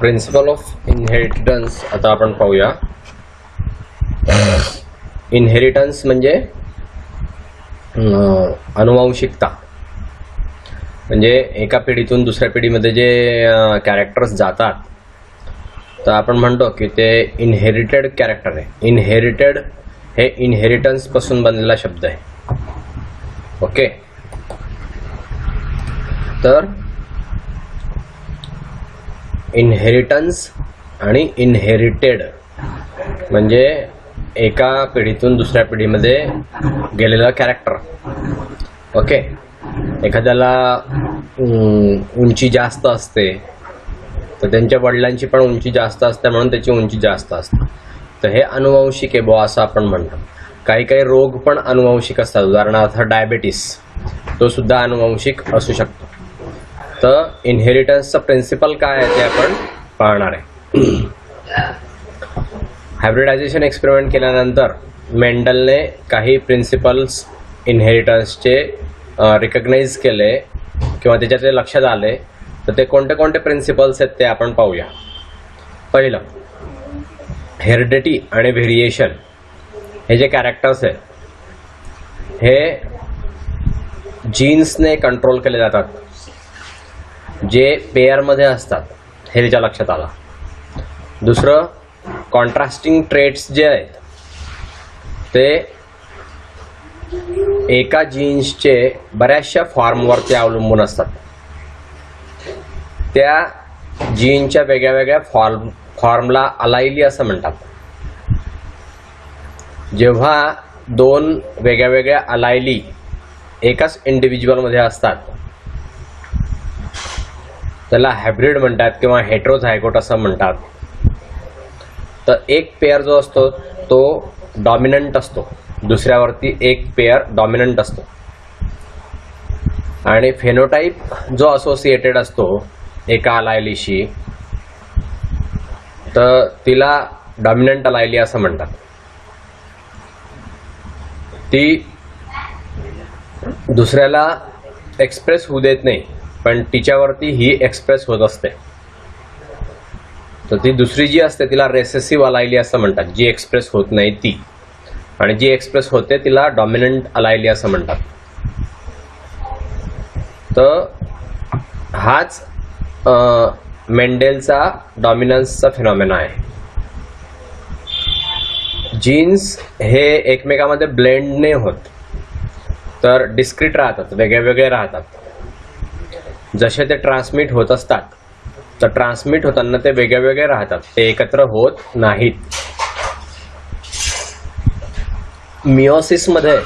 Principle of inheritance आता आपण पाहूया. इनहेरिटन्स म्हणजे अनुवांशिकता. म्हणजे एका पिढीतून दुसऱ्या पिढीमध्ये जे कॅरेक्टर्स जातात तर आपण म्हणतो की ते इनहेरिटेड कॅरेक्टर आहे. इनहेरिटेड हे इनहेरिटन्स पासून बनलेला शब्द आहे. ओके, तर इनहेरिटन्स आणि इनहेरिटेड म्हणजे एका पिढीतून दुसऱ्या पिढीमध्ये गेलेला कॅरेक्टर. ओके, एखाद्याला उंची जास्त असते तर त्यांच्या वडिलांची पण उंची जास्त असते म्हणून त्याची उंची जास्त असते, तर हे अनुवांशिक आहे बुवा असं आपण म्हणतो. काही काही रोग पण अनुवांशिक असतात. उदाहरणार्थ डायबेटीस, तो सुद्धा अनुवांशिक असू शकतो. तर इनहेरिटन्सचं प्रिन्सिपल काय आहे ते आपण पाहणार आहे. हायब्रिडायझेशन एक्सपेरिमेंट केल्यानंतर मेंडलने काही प्रिन्सिपल्स इनहेरिटन्सचे रिकग्नाइज केले किंवा त्याच्यातले लक्षात आले. तर ते कोणते कोणते प्रिन्सिपल्स आहेत ते आपण पाहूया. पहिलं, हेरिडिटी आणि व्हेरिएशन हे जे कॅरेक्टर्स आहेत हे जीन्सने कंट्रोल केले जातात, जे पेअरमध्ये असतात, हे त्याच्या लक्षात आलं. दुसरं, कॉन्ट्रास्टिंग ट्रेट्स जे आहेत ते एका जीन्सचे बऱ्याचशा फॉर्मवरती अवलंबून असतात. त्या जीनच्या वेगळ्या वेगळ्या फॉर्मला अलायली असं म्हणतात. जेव्हा दोन वेगळ्या वेगळ्या अलायली एकाच इंडिव्हिज्युअलमध्ये असतात त्याला हायब्रिड म्हणतात किंवा हेटेरोझायगोट असं म्हणतात. तर एक पेअर जो असतो तो डॉमिनंट असतो, दुसऱ्यावरती एक पेअर डॉमिनंट असतो. आणि फेनोटाईप जो असोसिएटेड असतो एका अलायलीशी तर तिला डॉमिनंट अलायली असं म्हणतात. ती दुसऱ्याला एक्सप्रेस होऊ देत नाही पण तिच्यावरती ही एक्सप्रेस होत असते. तर ती दुसरी जी असते तिला रेसेसिव्ह अलायली असं म्हणतात, जी एक्सप्रेस होत नाही ती. आणि जी एक्सप्रेस होते तिला डॉमिनंट अलायली असं म्हणतात. तर हाच मेंडेलचा डॉमिनन्सचा फिनॉमेना आहे. जीन्स हे एकमेकांमध्ये ब्लेंड नाही होत तर डिस्क्रीट राहतात, वेगळे वेगळे राहतात. जसे ते ट्रान्समिट होत असतात तर ट्रान्समिट होताना ते वेगळे वेगळे राहतात, ते एकत्र होत नाहीत. मिओसिसमध्ये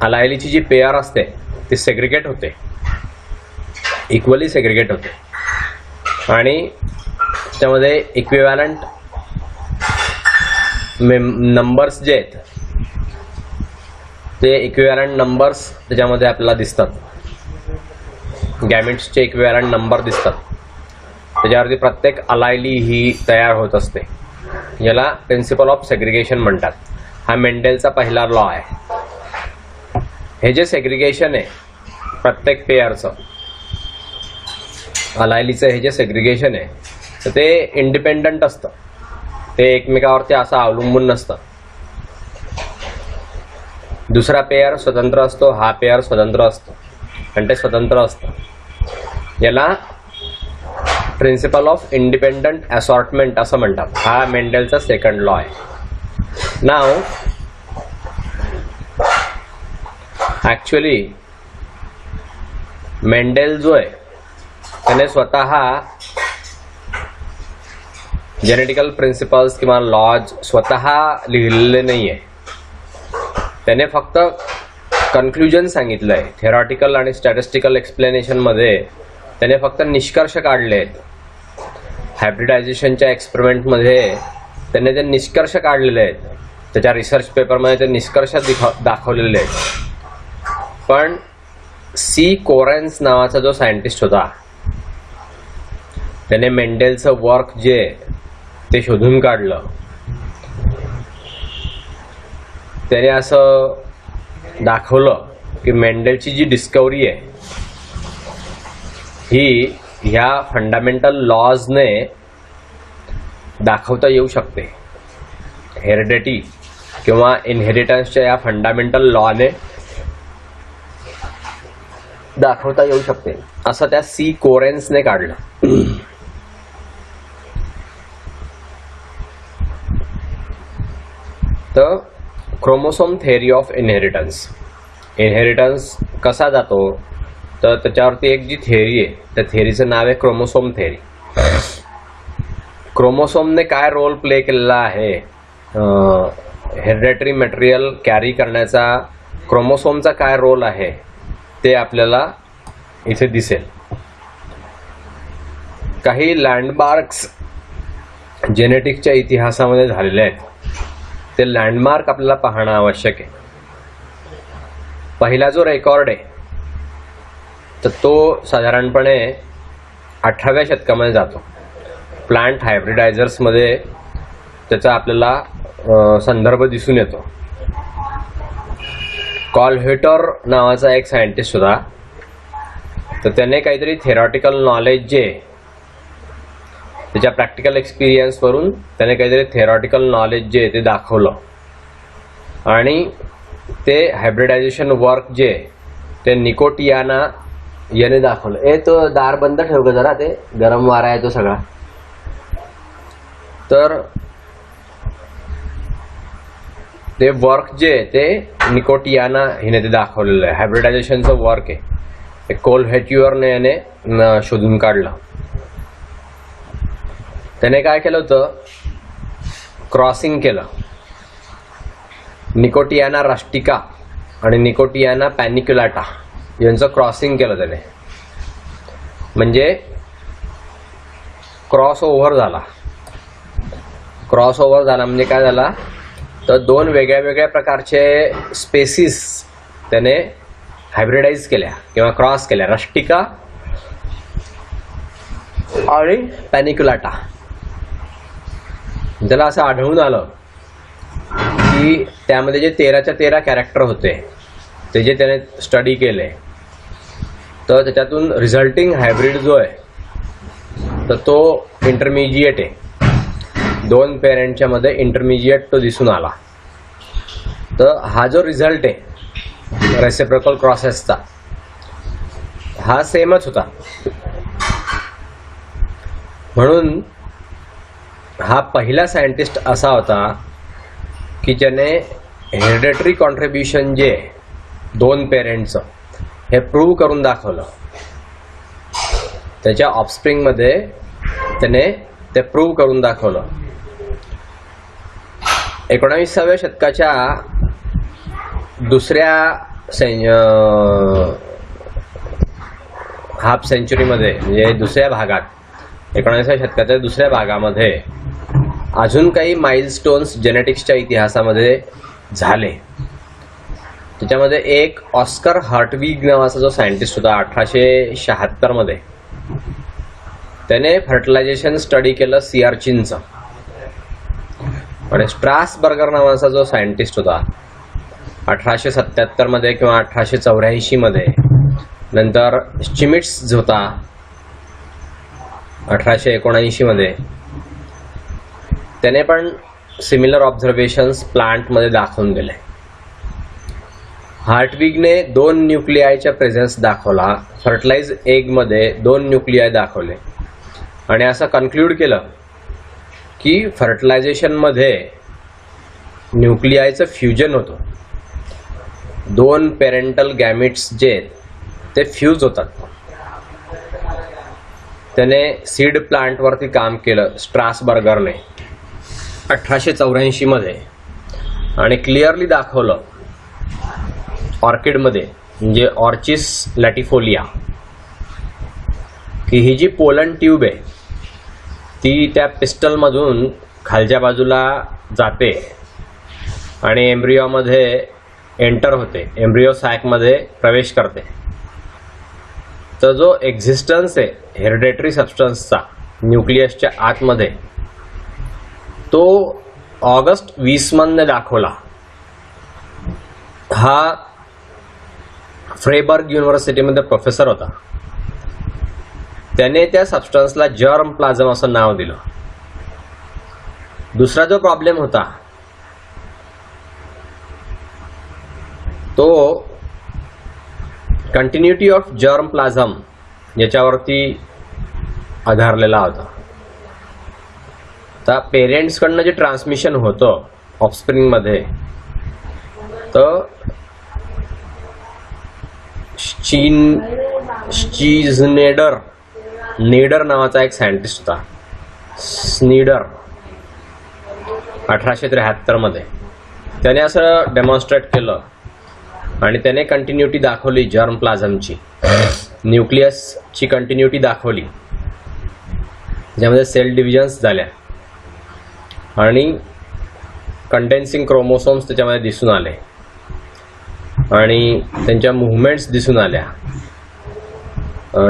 अलायलीची जी पेअर असते ती सेग्रिगेट होते, इक्वली सेग्रिगेट होते. आणि त्यामध्ये इक्विव्हॅलंट नंबर्स जे आहेत ते इक्विव्हॅलंट नंबर्स त्याच्यामध्ये आपल्याला दिसतात. गॅमेट्सचे इक्विव्हॅलंट नंबर दिसतात. त्याच्यावरती प्रत्येक अलायली ही तयार होत असते. याला प्रिन्सिपल ऑफ सेग्रिगेशन म्हणतात. हा मेंडेलचा पहिला लॉ आहे. हे जे सेग्रिगेशन आहे प्रत्येक पेअरचं, अलायलीचं हे जे सेग्रिगेशन आहे तर ते इंडिपेंडंट असतं, ते एकमेकावरती असं अवलंबून नसतं. दुसरा पेअर स्वतंत्र असतो, हा पेअर स्वतंत्र असतो आणि ते स्वतंत्र असतं. याला प्रिन्सिपल ऑफ इंडिपेंडंट असॉर्टमेंट असं म्हणतात. हा मेंडेलचा सेकंड लॉ आहे. नाव ॲक्च्युली मेंडेल जो आहे त्याने स्वतः जेनेटिकल प्रिन्सिपल्स किंवा लॉज स्वतः लिहिलेले नाही आहे. त्याने फक्त कन्क्लुजन सांगितलं आहे. थेरॉटिकल आणि स्टॅटिस्टिकल एक्सप्लेनेशनमध्ये त्याने फक्त निष्कर्ष काढले आहेत. हायब्रिडायझेशनच्या एक्सपेरिमेंटमध्ये त्याने ते निष्कर्ष काढलेले आहेत. त्याच्या रिसर्च पेपरमध्ये ते निष्कर्ष दाखवलेले आहेत. पण सी कोरेन्स नावाचा जो सायंटिस्ट होता त्याने मेंडेलचं वर्क जे ते शोधून काढलं. त्याने असं दाखवलं की मेंडेलची जी डिस्कवरी आहे ही ह्या फंडामेंटल लॉजने दाखवता येऊ शकते. हेरिडिटी किंवा इनहेरिटन्सच्या या फंडामेंटल लॉने दाखवता येऊ शकते असं त्या सी कोरेन्सने काढलं. तर chromosome theory of inheritance, inheritance कसा जातो तर त्याच्यावरती एक जी थेअरी आहे त्या थेअरीचं नाव आहे क्रोमोसोम थेअरी. क्रोमोसोमने काय रोल प्ले केलेला आहे हेरिडेटरी मटेरियल कॅरी करण्याचा, क्रोमोसोमचा काय रोल आहे ते आपल्याला इथे दिसेल. काही लँडमार्क्स जेनेटिक्सच्या इतिहासामध्ये झालेले आहेत, ते लँडमार्क आपल्याला पाहणं आवश्यक आहे. पहिला जो रेकॉर्ड आहे तर तो साधारणपणे 18व्या शतकामध्ये जातो. प्लांट हायब्रिडायझर्समध्ये त्याचा आपल्याला संदर्भ दिसून येतो. कॉलहेटर नावाचा एक सायंटिस्ट होता, तर त्याने काहीतरी थेरॉटिकल नॉलेज जे त्याच्या प्रॅक्टिकल एक्सपिरियन्सवरून त्याने काहीतरी थेरॉटिकल नॉलेज जे ते दाखवलं आणि ते हायब्रिडायझेशन वर्क जे ते निकोटियाना याने दाखवलं. तो दार बंद ठेव ग जरा, ते गरम वारा आहे तो सगळा. तर ते वर्क जे ते निकोटियाना हिने ते दाखवलेलं आहे. हायब्रिडायझेशनचं वर्क आहे ते कोलहेट्युअरने याने शोधून काढलं. त्याने काय केलं होतं, क्रॉसिंग केलं. निकोटियाना रस्टिका आणि निकोटियाना पॅनिक्युलाटा यांचं क्रॉसिंग केलं त्याने. म्हणजे क्रॉस ओव्हर झाला. क्रॉस ओव्हर झाला म्हणजे काय झाला तर दोन वेगळ्या वेगळ्या प्रकारचे स्पेसीस त्याने हायब्रिडाइज केल्या किंवा क्रॉस केल्या, रस्टिका आणि पॅनिक्युलाटा. त्याला असं आढळून आलं की त्यामध्ये जे 13च्या 13 कॅरेक्टर होते ते जे त्याने स्टडी केले तर त्याच्यातून रिझल्टिंग हायब्रिड जो आहे तर तो इंटरमिजिएट आहे. दोन पेरेंटच्या मध्ये इंटरमिजिएट तो दिसून आला. तर हा जो रिझल्ट आहे रेसिप्रोकल क्रॉसेसचा हा सेमच होता. म्हणून हा पहिला सायंटिस्ट असा होता की ज्याने हेरिडेटरी कॉन्ट्रीब्युशन जे दोन पेरेंटचं हे प्रूव्ह करून दाखवलं. त्याच्या ऑफस्प्रिंगमध्ये त्याने ते प्रूव्ह करून दाखवलं. 19व्या शतकाच्या दुसऱ्या हाफ सेंचुरीमध्ये म्हणजे दुसऱ्या भागात 19व्या शतकाच्या दुसऱ्या भागामध्ये अजून काही माइलस्टोन्स जेनेटिक्सच्या इतिहासामध्ये झाले. त्याच्यामध्ये एक ऑस्कर हार्टविग नावाचा जो सायंटिस्ट होता 1876 मध्ये, त्याने फर्टिलायझेशन स्टडी केलं सी आर्चिनचं. आणि स्ट्रासबर्गर नावाचा जो सायंटिस्ट होता 1877 मध्ये किंवा 1884 मध्ये, नंतर स्चिमिट्स होता 1879 मध्ये, त्याने पण सिमिलर ऑब्झर्वेशन्स प्लांटमध्ये दाखवून दिले. हार्टविगने 2 न्यूक्लिआयच्या प्रेझेन्स दाखवला. फर्टिलाइज एगमध्ये 2 न्यूक्लिआय दाखवले आणि असं कन्क्लूड केलं की फर्टिलायझेशनमध्ये न्यूक्लिआयचं फ्युजन होतं. 2 पेरेंटल गॅमिट्स जे ते फ्यूज होतात. त्याने सीड प्लांटवरती काम केलं स्ट्रासबर्गरने 1884 मध्ये आणि क्लिअरली दाखवलं ऑर्किडमध्ये म्हणजे ऑर्चिस लॅटिफोलिया की ही जी पोलन ट्यूब आहे ती त्या पिस्टलमधून खालच्या बाजूला जाते आणि एम्ब्रिओमध्ये एंटर होते, एम्ब्रिओ सॅकमध्ये प्रवेश करते. तर जो एक्झिस्टन्स आहे हेरिडेटरी सबस्टन्सचा न्यूक्लियसच्या आतमध्ये तो ऑगस्ट वीसमनने दाखवला. हा फ्रेबर्ग युनिव्हर्सिटीमध्ये प्रोफेसर होता. त्याने त्या सबस्टन्सला जर्म प्लाझम असं नाव दिलं. दुसरा जो प्रॉब्लेम होता तो कंटिन्युटी ऑफ जर्म प्लाझम याच्यावरती आधारलेला होता. तर पेरेंट्सकडनं जे ट्रान्समिशन होतं ऑफस्प्रिंगमध्ये, तर नेडर नावाचा एक सायंटिस्ट होता, स्नीडर, 1873 मध्ये. त्याने असं डेमॉन्स्ट्रेट केलं आणि त्याने कंटिन्युटी दाखवली जर्म प्लाझमची, न्यूक्लियसची कंटिन्युटी दाखवली, ज्यामध्ये सेल डिव्हिजन्स झाल्या आणि कंडेन्सिंग क्रोमोसोम्स त्याच्यामध्ये दिसून आले आणि त्यांच्या मुव्हमेंट्स दिसून आल्या.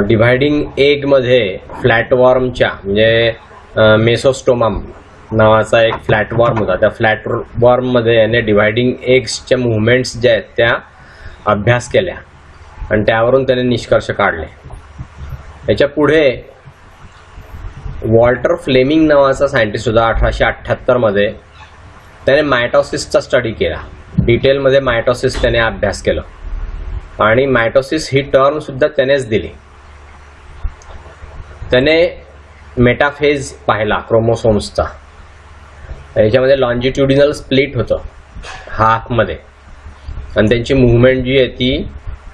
डिव्हायडिंग एगमध्ये फ्लॅटवॉर्मच्या म्हणजे मेसोस्टोमम नावाचा एक फ्लॅटवॉर्म होता. त्या फ्लॅटवॉर्ममध्ये याने डिव्हायडिंग एग्सच्या मुव्हमेंट्स ज्या आहेत त्या अभ्यास केल्या आणि त्यावरून त्याने निष्कर्ष काढले. याच्या पुढे वॉल्टर फ्लेमिंग नावाचा सायंटिस्ट होता 1878 मध्ये. त्याने मायटोसिसचा स्टडी केला, डिटेलमध्ये मायटोसिस त्याने अभ्यास केला आणि मायटोसिस ही टर्म सुद्धा त्यानेच दिली. त्याने मेटाफेज पाहिला क्रोमोसोम्सचा. याच्यामध्ये लॉन्जिट्युडिनल स्प्लिट होतं हाफमध्ये आणि त्यांची मुव्हमेंट जी आहे ती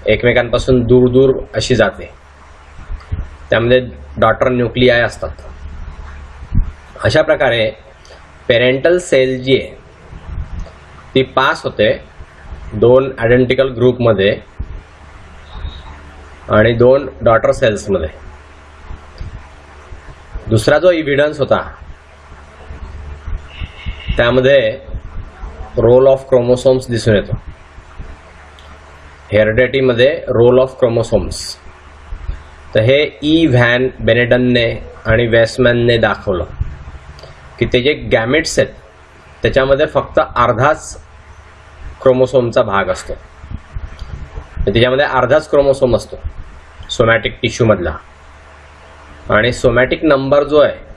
एकमेकांपासून दूर दूर अशी जाते. त्यामध्ये डॉटर न्यूक्लियाय असतात. अशा प्रकारे पेरेंटल सेल जी आहे ती पास होते 2 आयडेंटिकल ग्रुपमध्ये आणि 2 डॉटर सेल्समध्ये. दुसरा जो इव्हिडन्स होता त्यामध्ये रोल ऑफ क्रोमोसोम्स दिसून येतो. हेरिडिटीमध्ये रोल ऑफ क्रोमोसोम्स. तर हे ई व्हॅन बेनेडनने आणि वेस्टमॅनने दाखवलं की ते जे गॅमेट्स आहेत त्याच्यामध्ये फक्त अर्धाच क्रोमोसोमचा भाग असतो. त्याच्यामध्ये अर्धाच क्रोमोसोम असतो सोमॅटिक टिश्यूमधला आणि सोमॅटिक नंबर जो आहे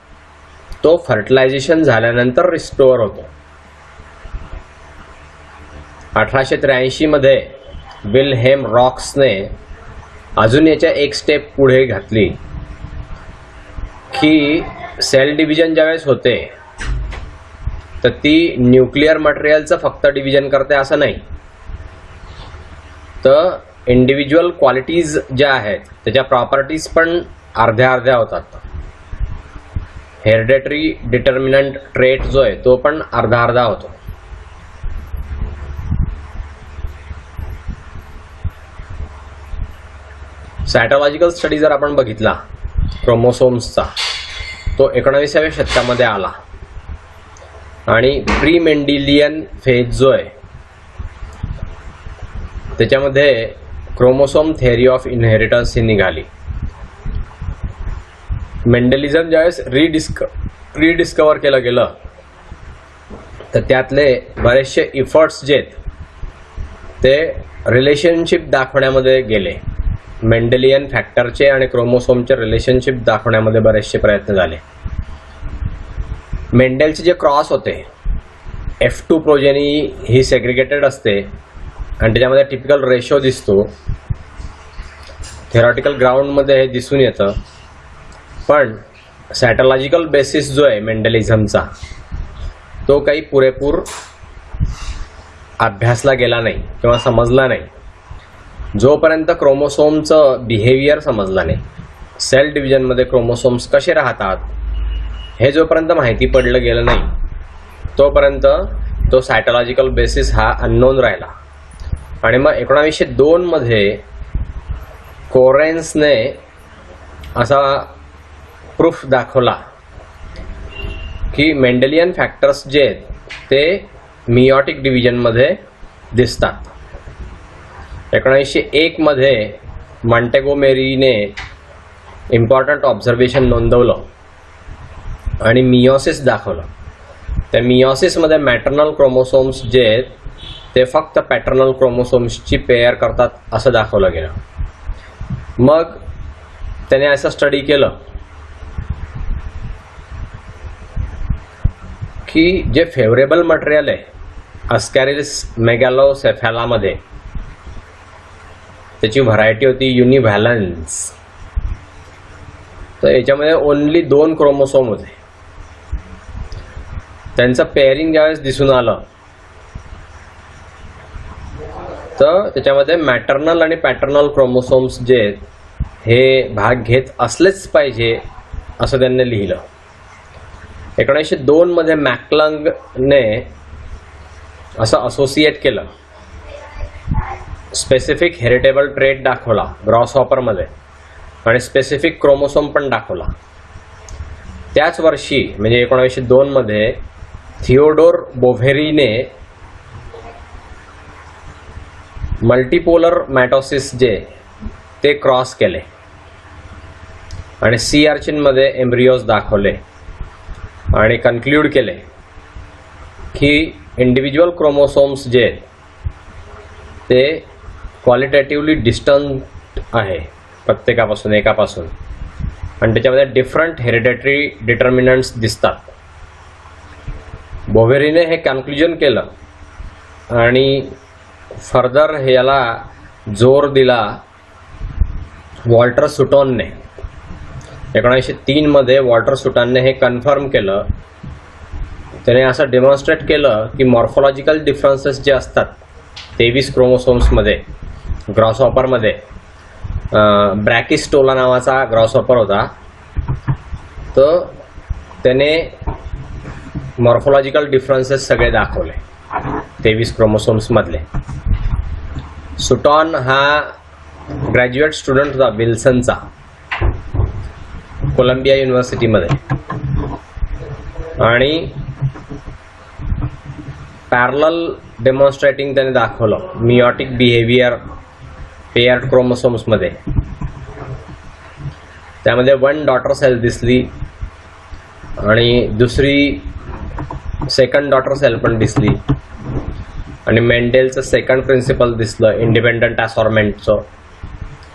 तो फर्टिलायझेशन झाल्यानंतर रिस्टोअर होतो. 1883 मध्ये विल्हेम रॉक्सने अजून याच्या एक स्टेप पुढे घातली की सेल डिव्हिजन ज्यावेळेस होते तर ती न्यूक्लिअर मटेरियलचं फक्त डिव्हिजन करते असं नाही, तर इंडिव्हिज्युअल क्वालिटीज ज्या आहेत त्याच्या प्रॉपर्टीज पण अर्ध्या अर्ध्या होतात. हेरिडेटरी डिटर्मिनंट ट्रेट जो आहे तो पण अर्धा अर्धा होतो. सायटोलॉजिकल स्टडी जर आपण बघितला क्रोमोसोम्सचा तो 19व्या शतकामध्ये आला आणि प्री मेंडेलियन फेज जो आहे त्याच्यामध्ये क्रोमोसोम थेअरी ऑफ इनहेरिटन्स ही निघाली. मेंडेलिझम ज्यावेळेस रिडिस्कवर केलं गेलं तर त्यातले बरेचसे इफर्ट्स जे आहेत ते रिलेशनशिप दाखवण्यामध्ये गेले. मेंडेलियन फॅक्टरचे आणि क्रोमोसोमचे रिलेशनशिप दाखवण्यामध्ये बरेचसे प्रयत्न झाले. मेंडेलचे जे क्रॉस होते F2 प्रोजेनी ही सेग्रिगेटेड असते आणि त्याच्यामध्ये टिपिकल रेशो दिसतो. थेरॉटिकल ग्राउंडमध्ये हे दिसून येतं, पण सायटोलॉजिकल बेसिस जो आहे मेंडेलिझमचा तो काही पुरेपूर अभ्यासला गेला नाही किंवा समजला नाही. जोपर्यंत क्रोमोसोमचं बिहेवियर समजला नाही, सेल डिव्हिजनमध्ये क्रोमोसोम्स कसे राहतात हे जोपर्यंत माहिती पडलं गेलं नाही तोपर्यंत तो सायटोलॉजिकल बेसिस हा अननोन राहिला. आणि मग 1902 मध्ये कोरेन्सने असा प्रूफ दाखवला की मेंडेलियन फॅक्टर्स जे आहेत ते मियोटिक डिव्हिजनमध्ये दिसतात. 1901 मध्ये मॉन्टेगोमेरीने इम्पॉर्टंट ऑब्झर्वेशन नोंदवलं आणि मियोसिस दाखवलं. त्या मियोसिसमध्ये मॅटर्नल क्रोमोसोम्स जे आहेत ते फक्त पॅटर्नल क्रोमोसोम्सची पेअर करतात असं दाखवलं गेलं. मग त्याने असं स्टडी केलं की जे फेवरेबल मटेरियल आहे अस्कॅरिस मेगॅलोसेफॅलामध्ये त्याची व्हरायटी होती युनिव्हॅलन्स. तर याच्यामध्ये ओन्ली 2 क्रोमोसोम होते. त्यांचं पेअरिंग ज्यावेळेस दिसून आलं तर त्याच्यामध्ये मॅटर्नल आणि पॅटर्नल क्रोमोसोम्स जे हे भाग घेत असलेच पाहिजे असं त्यांनी लिहिलं. 1902 मध्ये मॅकलंगने असं असोसिएट केलं, स्पेसिफिक हेरिटेबल ट्रेट दाखवला ग्रॉसहॉपरमध्ये आणि स्पेसिफिक क्रोमोसोम पण दाखवला. त्याच वर्षी म्हणजे 1902 मध्ये थिओडोर बोव्हेरीने मल्टीपोलर मॅटोसिस जे ते क्रॉस केले आणि सी आर्चिनमध्ये एम्ब्रियोज दाखवले आणि कन्क्ल्यूड केले की इंडिव्हिज्युअल क्रोमोसोम्स जे ते क्वालिटेटिव्हली डिस्टंट आहे प्रत्येकापासून एकापासून आणि त्याच्यामध्ये डिफरंट हेरिडेटरी डिटर्मिनंट्स दिसतात. बोव्हेरीने हे कन्क्ल्युजन केलं आणि फर्दर याला जोर दिला वॉल्टर सुटॉनने. 1903 मध्ये वॉल्टर सुटॉनने हे कन्फर्म केलं. त्याने असं डेमॉन्स्ट्रेट केलं की मॉर्फोलॉजिकल डिफरन्सेस जे असतात 23 क्रोमोसोम्समध्ये ग्रॉसहॉपरमध्ये, ब्रॅकिस्टोला नावाचा ग्रॉसहॉपर होता, तर त्याने मॉर्फोलॉजिकल डिफरन्सेस सगळे दाखवले 23 क्रोमोसोम्समधले. सुटॉन हा ग्रॅज्युएट स्टुडंट होता विल्सनचा कोलंबिया युनिव्हर्सिटीमध्ये आणि पॅरलल डेमॉन्स्ट्रेटिंग त्याने दाखवलं मियोटिक बिहेवियर पेयर्ड क्रोमोसोम्समध्ये. त्यामध्ये 1 डॉटर सेल दिसली आणि दुसरी सेकंड डॉटर सेल पण दिसली आणि मेंडेलचं सेकंड प्रिन्सिपल दिसलं इंडिपेंडंट असॉर्टमेंटचं.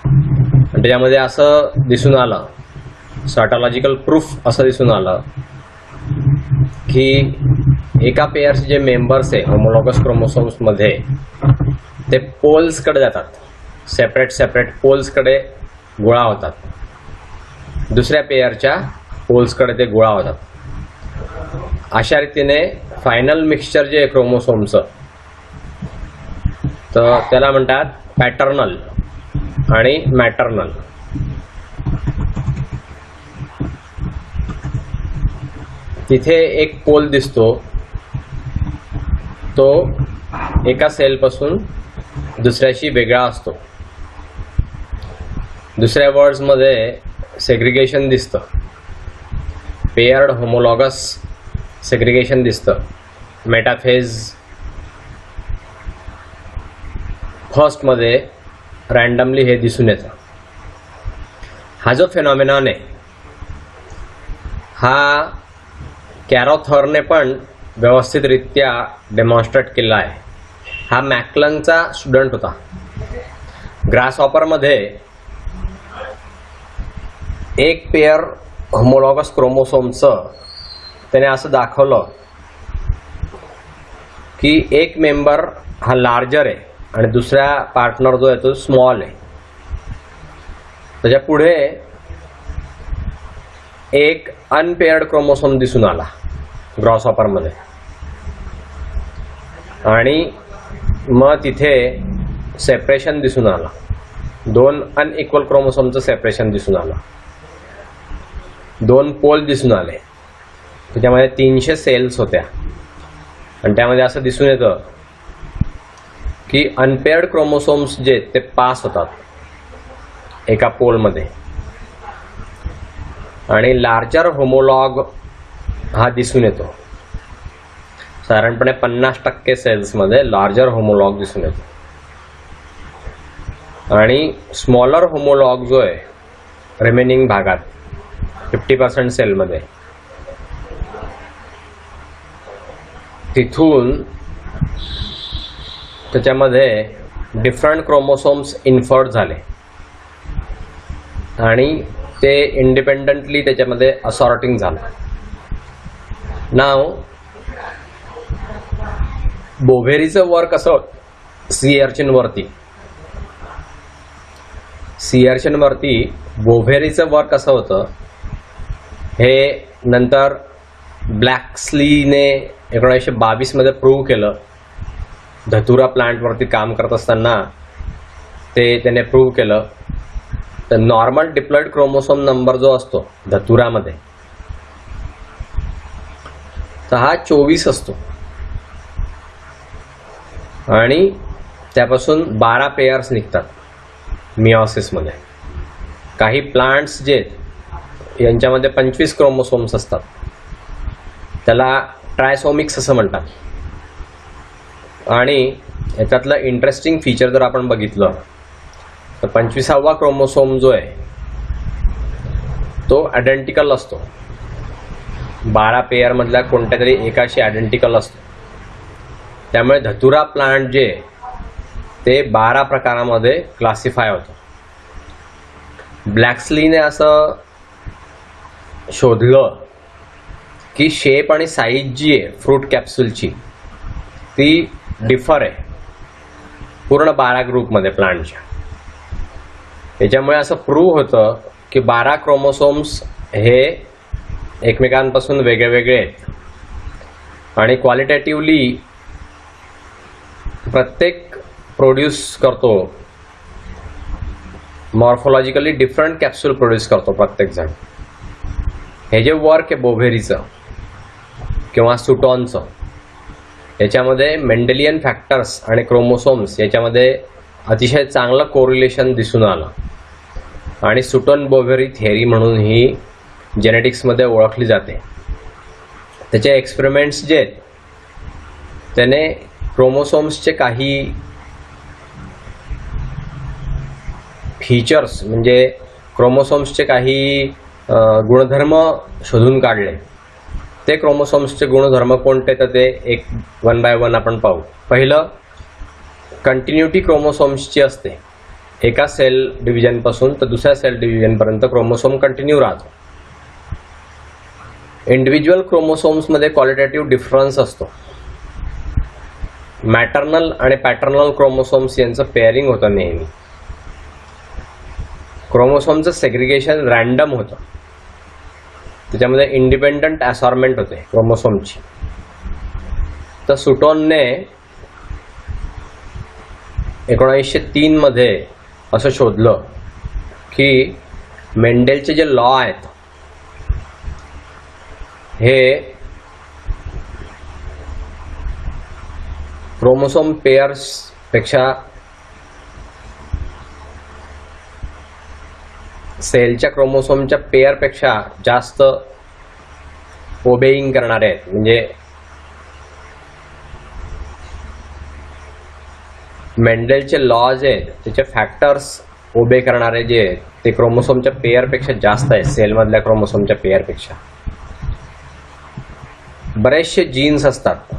आणि त्याच्यामध्ये असं दिसून आलं, सायटॉलॉजिकल प्रूफ असं दिसून आलं की एका पेअरचे जे मेंबर्स आहे होमोलॉगस क्रोमोसोम्समध्ये ते पोल्सकडे जातात, सेपरेट पोल्सकडे गोळा होतात, दुसऱ्या पेअरच्या पोल्सकडे ते गोळा होतात. अशा रीतीने फायनल मिक्सचर जे आहे क्रोमोसोमचं तर त्याला म्हणतात पॅटर्नल आणि मॅटर्नल. तिथे एक पोल दिसतो, तो एका सेलपासून दुसऱ्याशी वेगळा असतो. दुसऱ्या वर्ड्समध्ये सेग्रिगेशन दिसतं, पेयर्ड होमोलॉगस सेग्रिगेशन दिसतं. मेटाफेज फर्स्टमध्ये रँडमली हे दिसून येतं. हा जो फेनॉमेनॉन आहे हा कॅरोथरने पण व्यवस्थितरित्या डेमॉन्स्ट्रेट केला आहे. हा मॅकलंगचा स्टुडंट होता. ग्रासहॉपरमध्ये एक पेअर होमोलॉगस क्रोमोसोमचं त्याने असं दाखवलं की एक मेंबर हा लार्जर आहे आणि दुसरा पार्टनर जो आहे तो स्मॉल आहे. त्याच्या पुढे एक अनपेअर्ड क्रोमोसोम दिसून आला ग्रॉसहॉपरमध्ये आणि मग तिथे सेपरेशन दिसून आलं, 2 अनइक्वल क्रोमोसोमचं सेपरेशन दिसून आलं, 2 पोल दिसून आले. त्याच्यामध्ये 300 सेल्स होत्या आणि त्यामध्ये असं दिसून येतं की अनपेअर्ड क्रोमोसोम्स जे ते पास होतात एका पोलमध्ये आणि लार्जर होमोलॉग हा दिसून येतो. साधारणपणे 50% सेल्समध्ये लार्जर होमोलॉग दिसून येतो आणि स्मॉलर होमोलॉग जो आहे रिमेनिंग भागात 50% सेलमध्ये, तिथून त्याच्यामध्ये डिफरंट क्रोमोसोम्स इन्फर्ट झाले आणि ते इंडिपेंडंटली त्याच्यामध्ये असॉर्टिंग झालं. नाव बोव्हेरीचं वर्क असं सी अर्चिन वरती बोव्हेरीचं वर्क असं होतं. हे नंतर ब्लॅक्सलीने 1922 मध्ये प्रूव्ह केलं. धतुरा प्लांटवरती काम करत असताना त्याने प्रूव्ह केलं. तर नॉर्मल डिप्लॉइड क्रोमोसोम नंबर जो असतो धतुरामध्ये, तर हा 24 असतो आणि त्यापासून 12 पेयर्स निघतात मिओसिसमध्ये. काही प्लांट्स जे यांच्यामध्ये 25 क्रोमोसोम्स असतात, त्याला ट्रायसोमिक्स असं म्हणतात. आणि याच्यातलं इंटरेस्टिंग फीचर जर आपण बघितलं तर 25वा क्रोमोसोम जो आहे तो आयडेंटिकल असतो. 12 पेयर मधल्या कोणत्या तरी एकाशी आयडेंटिकल असतो. त्यामुळे धतुरा प्लांट जे ते 12 प्रकारामध्ये क्लासिफाय होतं. ब्लॅक्सलीने असं शोधलं की शेप आणि साईज जी आहे फ्रूट कॅप्सूलची ती डिफर आहे पूर्ण 12 ग्रुपमध्ये प्लांटच्या. त्याच्यामुळे असं प्रूव्ह होतं की 12 क्रोमोसोम्स हे एकमेकांपासून वेगळे वेगळे आहेत आणि क्वालिटेटिव्हली प्रत्येक प्रोड्यूस करतो, मॉर्फोलॉजिकली डिफरंट कॅप्सूल प्रोड्यूस करतो प्रत्येक जण. हे जे वर्क आहे बोव्हेरीचं किंवा सुटॉनचं, याच्यामध्ये मेंडेलियन फॅक्टर्स आणि क्रोमोसोम्स याच्यामध्ये अतिशय चांगलं कोरिलेशन दिसून आलं आणि सुटॉन बोव्हेरी थिअरी म्हणून ही जेनेटिक्समध्ये ओळखली जाते. त्याचे एक्सपेरिमेंट्स जे आहेत त्याने क्रोमोसोम्सचे काही फीचर्स म्हणजे क्रोमोसोम्सचे काही गुणधर्म शोधून काढले. ते क्रोमोसोम्सचे गुणधर्म कोणते तर ते एक 1 बाय 1 आपण पाहू. पहिलं, कंटिन्युटी क्रोमोसोम्सची असते. एका सेल डिव्हिजनपासून तर दुसऱ्या सेल डिव्हिजनपर्यंत क्रोमोसोम कंटिन्यू राहतो. इंडिव्हिज्युअल क्रोमोसोम्समध्ये क्वालिटेटिव्ह डिफरन्स असतो. मॅटर्नल आणि पॅटर्नल क्रोमोसोम्स यांचं पेअरिंग होतं नेहमी. क्रोमोसोमचं सेग्रिगेशन रॅन्डम होतं. त्याच्यामध्ये इंडिपेंडंट असॉर्टमेंट होते क्रोमोसोमची. तर सुटॉनने 1903 मध्ये असं शोधलं की मेंडेलचे जे लॉ आहेत हे क्रोमोसोम पेयर्स पेक्षा सेलच्या क्रोमोसोमच्या पेयरपेक्षा जास्त ओबेईंग करणारे आहेत. म्हणजे मेंडेलचे लॉज आहेत त्याचे फॅक्टर्स ओबे करणारे जे आहेत ते क्रोमोसोमच्या पेयरपेक्षा जास्त आहेत सेलमधल्या क्रोमोसोमच्या पेयरपेक्षा. बरेचसे जीन्स असतात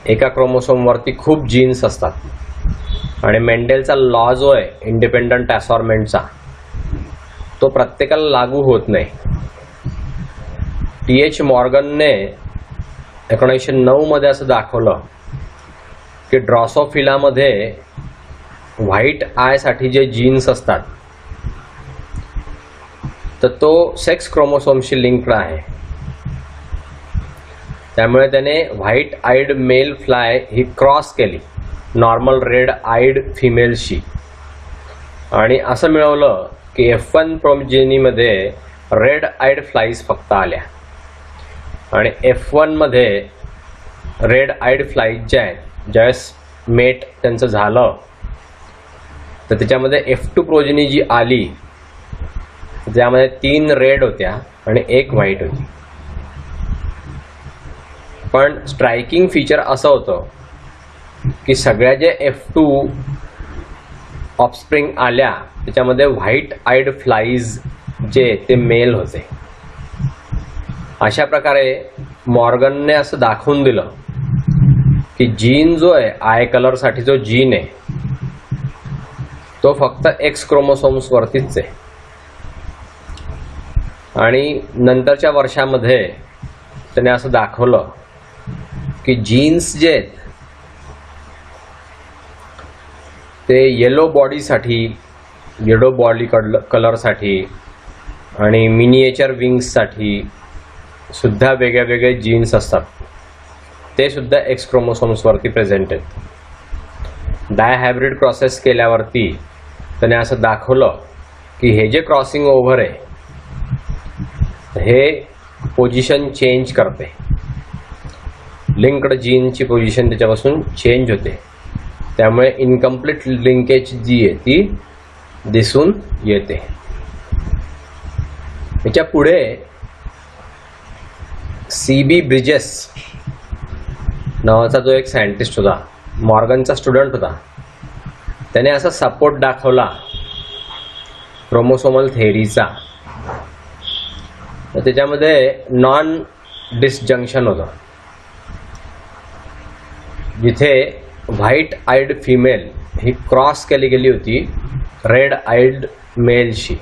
एका क्रोमोसोमवरती, खूप जीन्स असतात आणि मेंडेलचा लॉ जो आहे इंडिपेंडंट असॉर्टमेंटचा तो प्रत्येकाला लागू होत नाही. TH मॉर्गनने 1909 मध्ये असं दाखवलं की ड्रॉसोफिलामध्ये व्हाईट आय साठी जे जीन्स असतात तर तो सेक्स क्रोमोसोमशी लिंक्ड आहे. त्यामुळे त्याने व्हाईट आईड मेल फ्लाय ही क्रॉस केली नॉर्मल रेड आईड फिमेलशी आणि असं मिळवलं की F1 प्रोजेनीमध्ये रेड आईड फ्लाईज फक्त आल्या आणि F1 मध्ये रेड आईड फ्लाईज ज्या आहेत ज्यावेळेस मेट त्यांचं झालं तर त्याच्यामध्ये F2 प्रोजेनी जी आली त्यामध्ये 3 रेड होत्या आणि 1 व्हाईट होती. पण स्ट्रायकिंग फीचर असं होतं की सगळ्या जे F2 ऑफस्प्रिंग आल्या त्याच्यामध्ये व्हाईट आईड फ्लाईज जे ते मेल होते. अशा प्रकारे मॉर्गनने असं दाखवून दिलं की जीन जो आहे आय कलर साठी जो जीन आहे तो फक्त X क्रोमोसोम्स वरतीच आहे आणि नंतरच्या वर्षामध्ये त्याने असं दाखवलं की जीन्स जे आहेत ते येलो बॉडीसाठी, येलो बॉडी कलरसाठी आणि मिनिएचर विंग्ससाठी सुद्धा वेगळे वेगळे जीन्स असतात, ते सुद्धा एक्स क्रोमोसोम्सवरती प्रेझेंट आहेत. डायहायब्रिड क्रॉसेस केल्यावरती त्याने असं दाखवलं की हे जे क्रॉसिंग ओव्हर आहे हे पोझिशन चेंज करते, लिंक्ड जीनची पोझिशन त्याच्यापासून चेंज होते, त्यामुळे इनकम्प्लीट लिंकेज जी आहे ती दिसून येते. त्याच्या पुढे CB ब्रिजेस नावाचा जो एक सायंटिस्ट होता, मॉर्गनचा स्टुडंट होता, त्याने असा सपोर्ट दाखवला क्रोमोसोमल थेअरीचा. तर त्याच्यामध्ये नॉन डिसजंक्शन होतं, जिथे व्हाईट आईड फिमेल ही क्रॉस केली गेली होती रेड आईड मेलशी.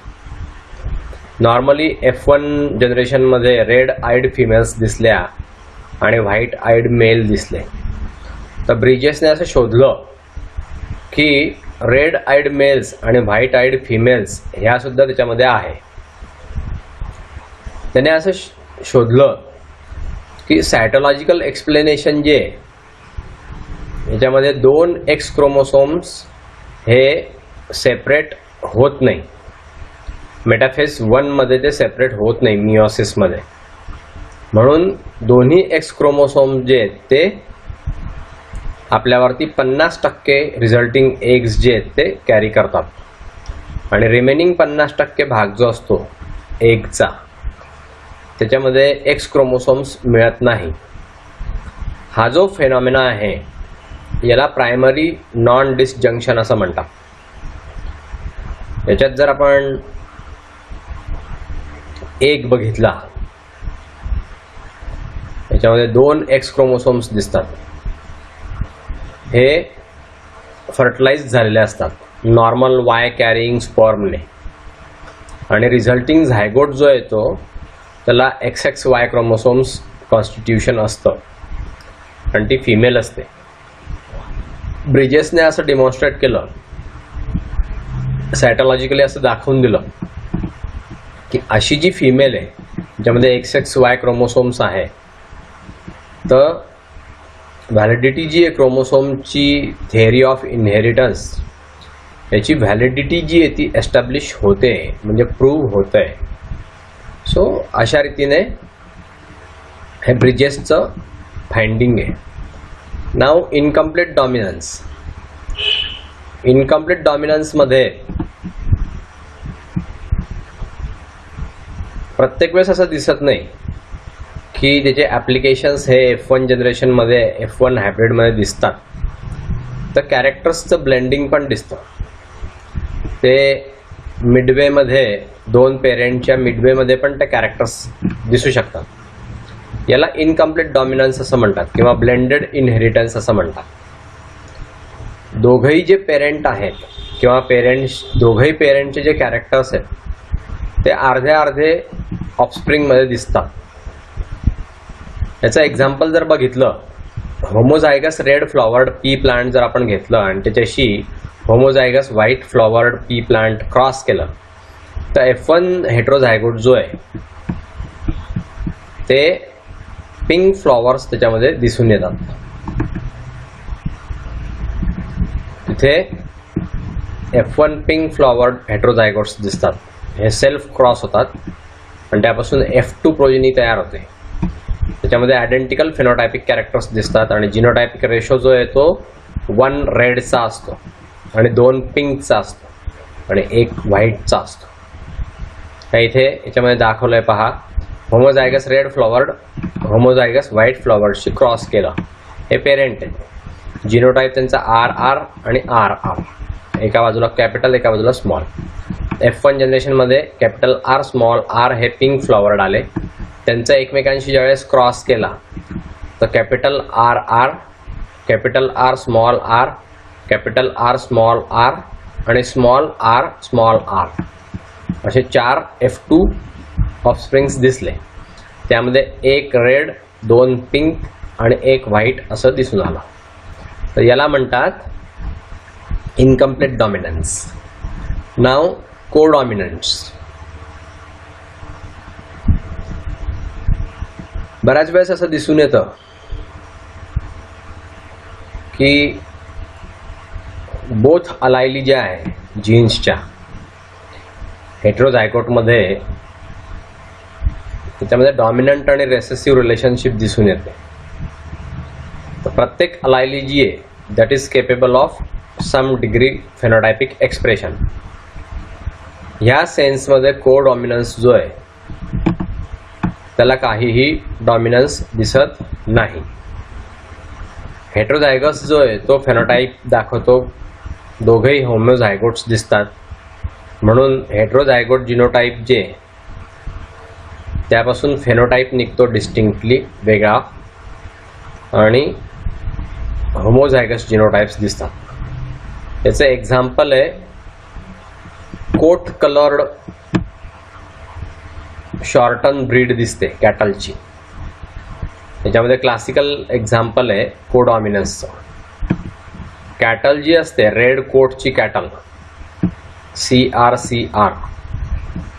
नॉर्मली F1 जनरेशनमध्ये रेड आईड फिमेल्स दिसल्या आणि व्हाईट आईड मेल दिसले. तर ब्रिजेसने असं शोधलं की रेड आईड मेल्स आणि व्हाईट आईड फिमेल्स ह्या सुद्धा त्याच्यामध्ये आहे. त्याने असं शोधलं की सायटोलॉजिकल एक्सप्लेनेशन जे याच्यामध्ये 2 एक्स क्रोमोसोम्स हे सेपरेट होत नाही, मेटाफेज 1 मध्ये ते सेपरेट होत नाही मिओसिसमध्ये, म्हणून दोन्ही एक्स क्रोमोसोम जे आहेत ते आपल्यावरती 50% रिझल्टिंग एग्स जे आहेत ते कॅरी करतात आणि रिमेनिंग 50% भाग जो असतो एगचा त्याच्यामध्ये एक्स क्रोमोसोम्स मिळत नाही. हा जो फेनॉमेना आहे याला प्रायमरी नॉन डिसजंक्शन असं म्हणतात. याच्यात जर आपण एग बघितला, याच्यामध्ये 2 एक्स क्रोमोसोम्स दिसतात, हे फर्टिलाइज झालेले असतात नॉर्मल वाय कॅरिंग स्पर्मने, आणि रिझल्टिंग झायगोट जो येतो त्याला XXY क्रोमोसोम्स कॉन्स्टिट्यूशन असतं आणि ती फिमेल असते. ब्रिजेसने असं डिमॉन्स्ट्रेट केलं, सायटोलॉजिकली असं दाखवून दिलं की अशी जी फिमेल आहे ज्यामध्ये XXY क्रोमोसोम्स आहे, तर व्हॅलिडिटी जी आहे क्रोमोसोमची थेअरी ऑफ इनहेरिटन्स याची व्हॅलिडिटी जी आहे ती एस्टॅब्लिश होते, म्हणजे प्रूव्ह होत आहे. सो अशा रीतीने हे ब्रिजेसचं फाइंडिंग आहे. नाव इनकम्प्लीट डॉमिनन्स. इनकम्प्लीट डॉमिनन्समध्ये प्रत्येक वेळेस असं दिसत नाही की त्याचे ॲप्लिकेशन्स हे F1 जनरेशनमध्ये F1 हायब्रिडमध्ये दिसतात, तर कॅरेक्टर्सचं ब्लेंडिंग पण दिसतं. ते मिडवेमध्ये 2 पेरेंटच्या मिडवेमध्ये पण ते कॅरेक्टर्स दिसू शकतात. याला इनकम्प्लीट डॉमिनन्स असं म्हणतात किंवा ब्लेंडेड इनहेरिटन्स असं म्हणतात. दोघंही जे पेरेंट आहेत किंवा दोघंही पेरेंटचे जे कॅरेक्टर्स आहेत ते अर्धे अर्धे ऑफस्प्रिंगमध्ये दिसतात. याचं एक्झाम्पल जर बघितलं, homozygous red flowered pea plant जर आपण घेतलं आणि त्याच्याशी homozygous white flowered pea plant cross केलं, तर F1 हेट्रोझायगोट जो आहे ते पिंक फ्लॉवर्स त्याच्यामध्ये दिसून येतात. तिथे F1 पिंक फ्लॉवर्ड हेट्रोझायगोट्स दिसतात, हे सेल्फ क्रॉस होतात आणि त्यापासून F2 प्रोजेनी तयार होते. त्याच्यामध्ये आयडेंटिकल फिनोटायपिक कॅरेक्टर्स दिसतात आणि जिनोटायपिक रेशो जो आहे तो 1 रेडचा असतो आणि 2 पिंकचा असतो आणि 1 व्हाईटचा असतो. त्या इथे याच्यामध्ये दाखवलंय पहा, homozygous red flowered homozygous white फ्लॉवर्डशी क्रॉस केलं, हे पेरेंट आहे. जिनोटाईप त्यांचा RR आणि RR, एका बाजूला कॅपिटल एका बाजूला स्मॉल. F1 जनरेशनमध्ये कॅपिटल R स्मॉल R हे पिंक फ्लॉवर्ड आले. त्यांचा एकमेकांशी ज्यावेळेस क्रॉस केला तर capital RR, capital R small r, capital R small r आणि स्मॉल r असे 4 F2 ऑफस्प्रिंग्स दिसले, त्यामध्ये एक रेड, 2 पिंक आणि 1 व्हाईट असं दिसून आलं, तर याला म्हणतात इनकम्प्लीट डॉमिनन्स. नाव कोडॉमिनन्स. बऱ्याच वेळेस असं दिसून येतं की बोथ अलायली ज्या आहे जीन्सच्या हेटेरोझायगोटमध्ये, त्याच्यामध्ये डॉमिनंट आणि रेसेसिव्ह रिलेशनशिप दिसून येते. तर प्रत्येक अलायली जी आहे that is capable of some degree phenotypic expression. ह्या सेन्समध्ये कोडॉमिनन्स जो आहे त्याला काहीही डॉमिनन्स दिसत नाही. हेटेरोझायगस जो आहे तो फेनोटाइप दाखवतो, दोघेही होमोझायगोट्स दिसतात, म्हणून हेटेरोझायगोट जिनोटाइप जे त्यापासून फेनोटाइप निघतो डिस्टिंक्टली वेगळा, आणि होमोझायगस जिनोटाइप्स दिसतात. याचं एक्झाम्पल आहे कोट कलर्ड शॉर्टन ब्रीड दिसते कॅटलची. याच्यामध्ये क्लासिकल एक्झाम्पल आहे कोडॉमिनन्सचं. कॅटल जी असते रेड कोटची कॅटल CR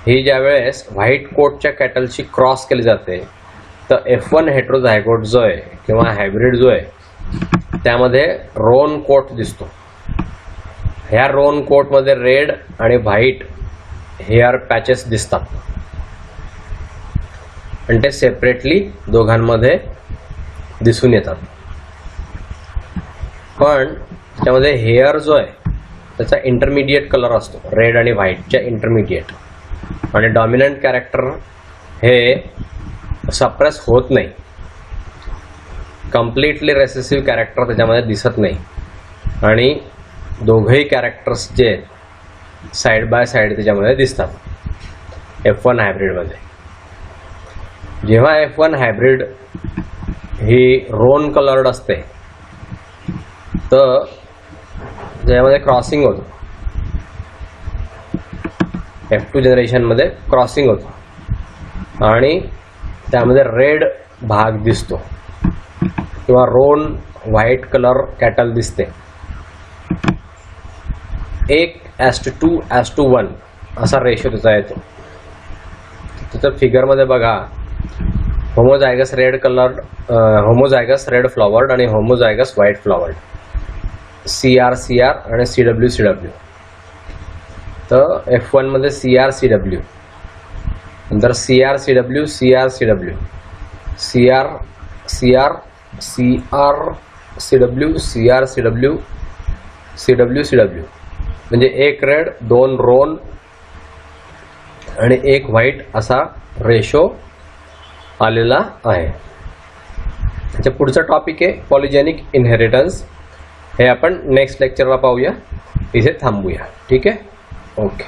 ही ज्यावेळेस व्हाईट कोटच्या कॅटलची क्रॉस केली जाते, तर F1 हेटेरोझायगोट जो आहे किंवा हायब्रिड जो आहे त्यामध्ये रोन कोट दिसतो. ह्या रोन कोटमध्ये रेड आणि व्हाईट हेअर पॅचेस दिसतात, आणि ते सेपरेटली दोघांमध्ये दिसून येतात. पण त्यामध्ये हेअर जो आहे त्याचा इंटरमिडिएट कलर असतो, रेड आणि व्हाईटच्या इंटरमिडिएट, आणि डॉमिनंट कॅरेक्टर हे सप्रेस होत नाही. कम्प्लिटली रेसेसिव्ह कॅरेक्टर त्याच्यामध्ये दिसत नाही, आणि दोघंही कॅरेक्टर्स जे आहेत साईड बाय साईड त्याच्यामध्ये दिसतात F1 हायब्रिडमध्ये. जेव्हा F1 हायब्रिड ही रोन कलर्ड असते तर त्यामध्ये क्रॉसिंग होतं, F2 जनरेशनमध्ये क्रॉसिंग होतं, आणि त्यामध्ये रेड भाग दिसतो किंवा रोन व्हाईट कलर कॅटल दिसते. 1:2:1 असा रेशो त्याचा येतो. तिथं फिगरमध्ये बघा, homozygous red coloured, homozygous red flowered आणि होमोझायगस व्हाईट फ्लॉवर्ड, CR आणि CW. तर F1 मध्ये CR नंतर CR CW म्हणजे एक रेड, 2 रोन आणि 1 व्हाईट असा रेशो आलेला आहे. त्याच्या पुढचा टॉपिक आहे पॉलिजेनिक इनहेरिटन्स. हे आपण नेक्स्ट लेक्चरला पाहूया. इथे थांबूया. ठीक आहे. ओके.